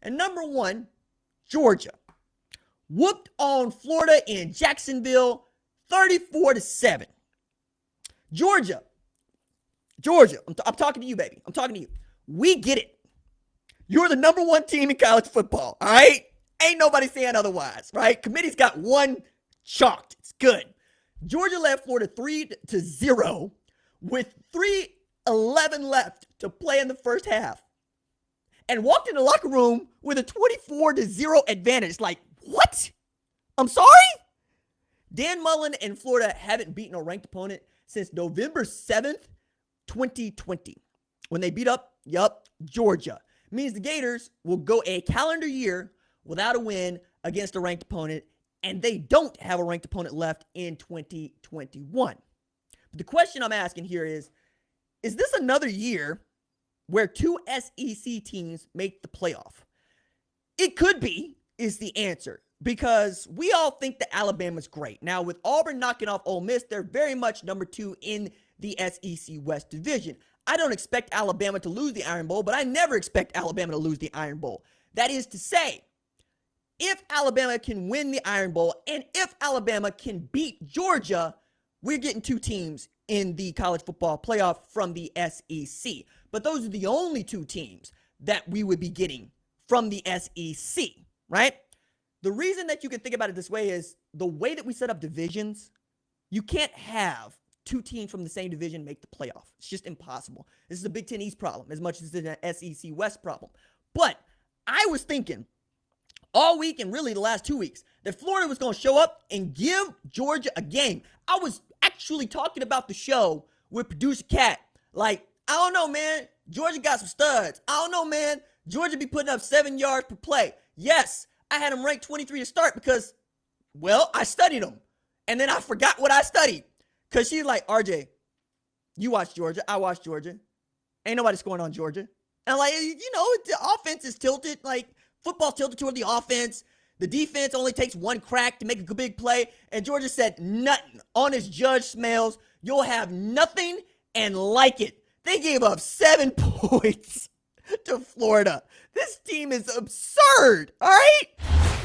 And number 1, Georgia whooped on Florida in Jacksonville 34-7. Georgia, I'm talking to you, baby. I'm talking to you. We get it. You're the number 1 team in college football, all right? Ain't nobody saying otherwise, right? Committee's got 1 chalked. It's good. Georgia led Florida 3-0 with 3:11 left to play in the first half and walked in the locker room with a 24-0 advantage. Like, what? I'm sorry? Dan Mullen and Florida haven't beaten a ranked opponent since November 7th, 2020, when they beat up, Georgia. Means the Gators will go a calendar year without a win against a ranked opponent, and they don't have a ranked opponent left in 2021. But the question I'm asking here is this another year where 2 SEC teams make the playoff? It could be, is the answer, because we all think that Alabama's great. Now, with Auburn knocking off Ole Miss, they're very much number 2 in the SEC West Division. I don't expect Alabama to lose the Iron Bowl, but I never expect Alabama to lose the Iron Bowl. That is to say, if Alabama can win the Iron Bowl and if Alabama can beat Georgia, we're getting 2 teams in the college football playoff from the SEC. But those are the only 2 teams that we would be getting from the SEC, right? The reason that you can think about it this way is the way that we set up divisions, you can't have 2 teams from the same division make the playoff. It's just impossible. This is a Big Ten East problem as much as it's an SEC West problem. But I was thinking all week and really the last 2 weeks that Florida was going to show up and give Georgia a game. I was actually talking about the show with producer Kat. Like, I don't know, man. Georgia got some studs. I don't know, man. Georgia be putting up 7 yards per play. Yes, I had them ranked 23 to start because, well, I studied them. And then I forgot what I studied. Because she's like, RJ, you watch Georgia. I watch Georgia. Ain't nobody scoring on Georgia. And I'm like, the offense is tilted. Like, football tilted toward the offense. The defense only takes 1 crack to make a big play. And Georgia said, nothing. Honest Judge Smails, you'll have nothing and like it. They gave up 7 points to Florida. This team is absurd, all right?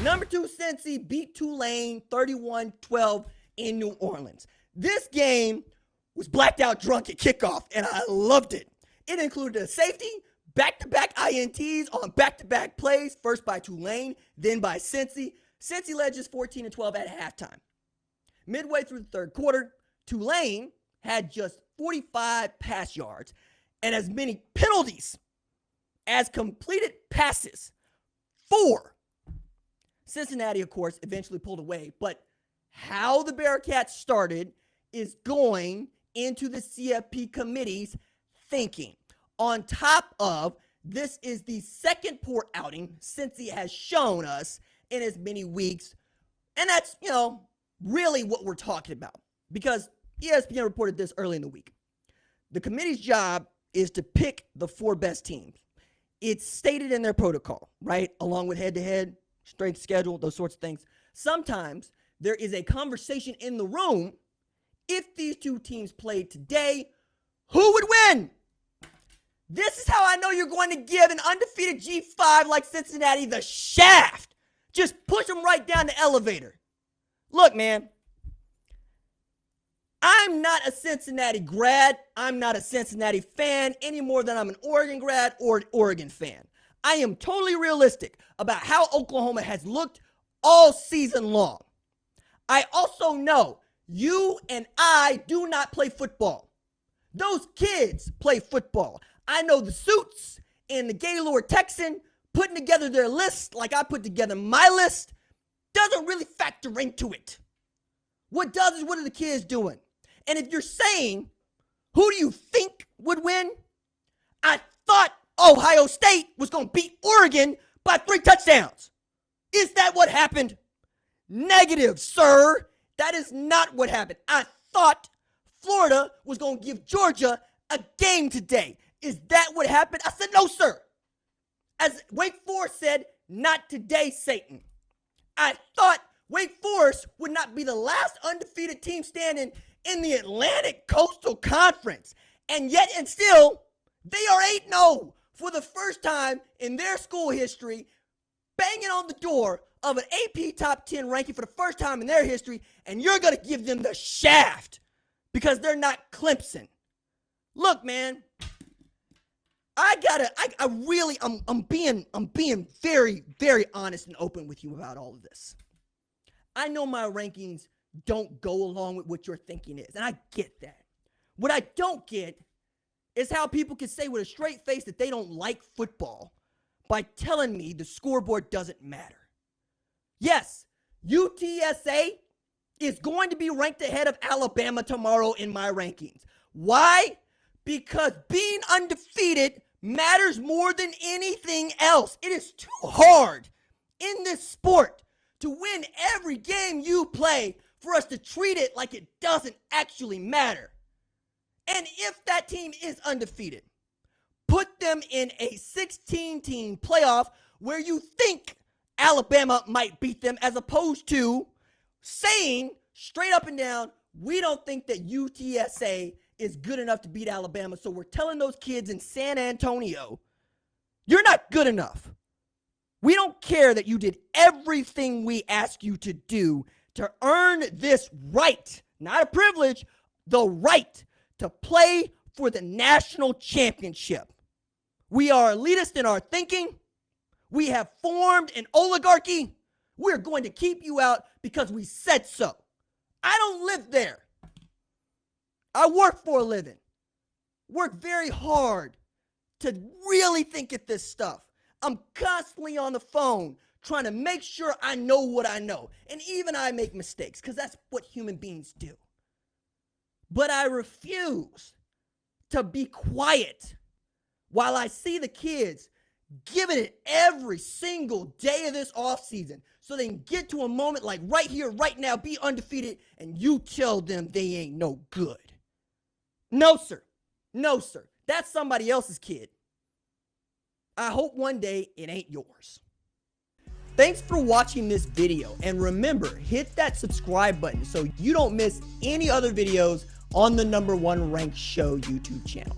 Number 2, Cincy beat Tulane 31-12 in New Orleans. This game was blacked out drunk at kickoff, and I loved it. It included a safety, back-to-back INTs on back-to-back plays, first by Tulane, then by Cincy. Cincy led just 14-12 at halftime. Midway through the third quarter, Tulane had just 45 pass yards and as many penalties as completed passes. 4. Cincinnati, of course, eventually pulled away, but how the Bearcats started is going into the CFP committee's thinking. On top of, this is the second poor outing Cincy has shown us in as many weeks. And that's, really what we're talking about. Because ESPN reported this early in the week. The committee's job is to pick the 4 best teams. It's stated in their protocol, right? Along with head-to-head, strength schedule, those sorts of things. Sometimes there is a conversation in the room. If these 2 teams played today, who would win? This is how I know you're going to give an undefeated G5 like Cincinnati the shaft. Just push them right down the elevator. Look, man, I'm not a Cincinnati grad. I'm not a Cincinnati fan any more than I'm an Oregon grad or an Oregon fan. I am totally realistic about how Oklahoma has looked all season long. I also know you and I do not play football. Those kids play football. I know the Suits and the Gaylord Texan putting together their list like I put together my list doesn't really factor into it. What does is what are the kids doing? And if you're saying, who do you think would win? I thought Ohio State was going to beat Oregon by 3 touchdowns. Is that what happened? Negative, sir. That is not what happened. I thought Florida was going to give Georgia a game today. Is that what happened? I said, no, sir. As Wake Forest said, not today, Satan. I thought Wake Forest would not be the last undefeated team standing in the Atlantic Coastal Conference. And yet and still, they are 8-0 for the first time in their school history, banging on the door of an AP top 10 ranking for the first time in their history, and you're going to give them the shaft because they're not Clemson. Look, man, I'm being very, very honest and open with you about all of this. I know my rankings don't go along with what your thinking is, and I get that. What I don't get is how people can say with a straight face that they don't like football by telling me the scoreboard doesn't matter. Yes, UTSA is going to be ranked ahead of Alabama tomorrow in my rankings. Why? Because being undefeated matters more than anything else. It is too hard in this sport to win every game you play for us to treat it like it doesn't actually matter. And if that team is undefeated, put them in a 16-team playoff where you think Alabama might beat them, as opposed to saying straight up and down, we don't think that UTSA is good enough to beat Alabama, so we're telling those kids in San Antonio, you're not good enough. We don't care that you did everything we asked you to do to earn this right, not a privilege, the right to play for the national championship. We are elitist in our thinking. We have formed an oligarchy. We're going to keep you out because we said so. I don't live there. I work for a living. Work very hard to really think at this stuff. I'm constantly on the phone trying to make sure I know what I know. And even I make mistakes because that's what human beings do. But I refuse to be quiet while I see the kids giving it every single day of this offseason so they can get to a moment like right here, right now, be undefeated, and you tell them they ain't no good. No, sir. No, sir. That's somebody else's kid. I hope one day it ain't yours. Thanks for watching this video, and remember, hit that subscribe button so you don't miss any other videos on the #1 Ranked Show YouTube channel.